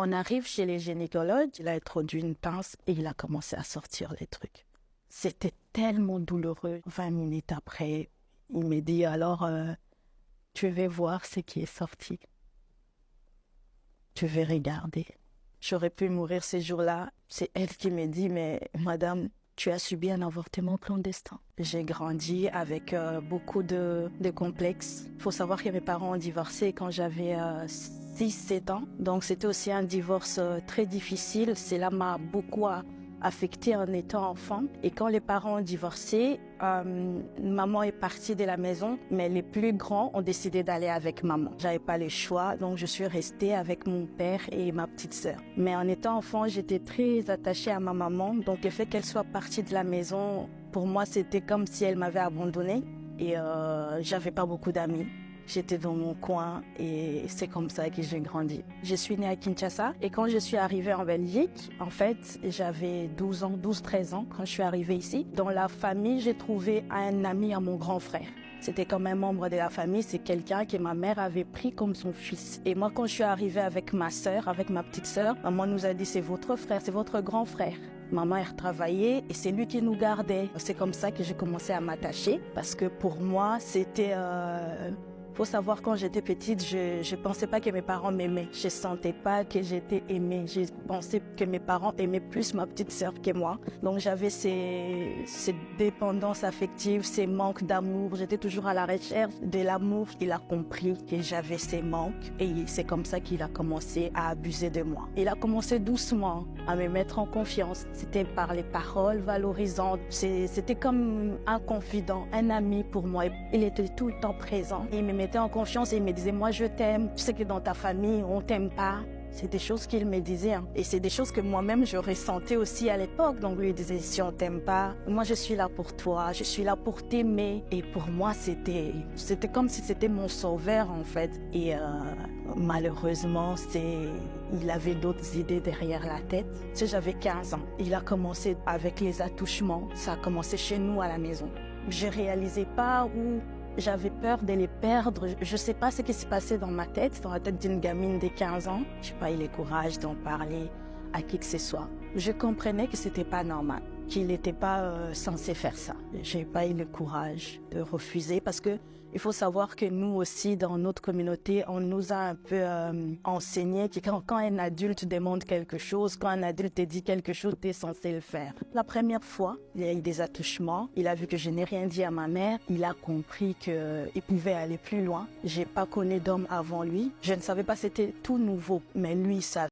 On arrive chez les gynécologues, il a introduit une pince et il a commencé à sortir les trucs. C'était tellement douloureux. 20 minutes après, il m'a dit, alors, tu veux voir ce qui est sorti. Tu veux regarder. J'aurais pu mourir ces jours-là. C'est elle qui me dit, mais madame, tu as subi un avortement clandestin. J'ai grandi avec beaucoup de complexes. Il faut savoir que mes parents ont divorcé quand j'avais 6-7 ans. Donc c'était aussi un divorce très difficile. Cela m'a beaucoup affectée en étant enfant. Et quand les parents ont divorcé, maman est partie de la maison, mais les plus grands ont décidé d'aller avec maman. J'avais pas le choix, donc je suis restée avec mon père et ma petite sœur. Mais en étant enfant, j'étais très attachée à ma maman, donc le fait qu'elle soit partie de la maison, pour moi, c'était comme si elle m'avait abandonnée. Et j'avais pas beaucoup d'amis. J'étais dans mon coin et c'est comme ça que j'ai grandi. Je suis née à Kinshasa et quand je suis arrivée en Belgique, en fait, j'avais 12-13 ans quand je suis arrivée ici. Dans la famille, j'ai trouvé un ami à mon grand frère. C'était comme un membre de la famille, c'est quelqu'un que ma mère avait pris comme son fils. Et moi, quand je suis arrivée avec ma sœur, avec ma petite sœur, maman nous a dit c'est votre frère, c'est votre grand frère. Maman a retravaillé et c'est lui qui nous gardait. C'est comme ça que j'ai commencé à m'attacher parce que pour moi, c'était... Faut savoir, quand j'étais petite, je pensais pas que mes parents m'aimaient. Je sentais pas que j'étais aimée. Je pensais que mes parents aimaient plus ma petite sœur que moi. Donc j'avais ces dépendances affectives, ces manques d'amour. J'étais toujours à la recherche de l'amour. Il a compris que j'avais ces manques et c'est comme ça qu'il a commencé à abuser de moi. Il a commencé doucement à me mettre en confiance. C'était par les paroles valorisantes. C'était comme un confident, un ami pour moi. Il était tout le temps présent. Il me mettait en confiance et il me disait, moi je t'aime, tu sais que dans ta famille on t'aime pas. C'est des choses qu'il me disait et c'est des choses que moi-même je ressentais aussi à l'époque. Donc lui il disait, si on t'aime pas, moi je suis là pour toi, je suis là pour t'aimer. Et pour moi c'était comme si c'était mon sauveur en fait. Et malheureusement il avait d'autres idées derrière la tête. Tu sais, j'avais 15 ans. Il a commencé avec les attouchements. Ça a commencé chez nous à la maison. Je réalisais pas où j'avais peur de les perdre. Je sais pas ce qui s'est passé dans ma tête, dans la tête d'une gamine de 15 ans. Je n'ai pas eu le courage d'en parler à qui que ce soit. Je comprenais que c'était pas normal, qu'il n'était pas censé faire ça. J'ai pas eu le courage de refuser parce que il faut savoir que nous aussi, dans notre communauté, on nous a un peu enseigné que quand un adulte demande quelque chose, quand un adulte te dit quelque chose, tu es censé le faire. La première fois, il y a eu des attouchements. Il a vu que je n'ai rien dit à ma mère. Il a compris qu'il pouvait aller plus loin. J'ai pas connu d'homme avant lui. Je ne savais pas, c'était tout nouveau, mais lui, il savait.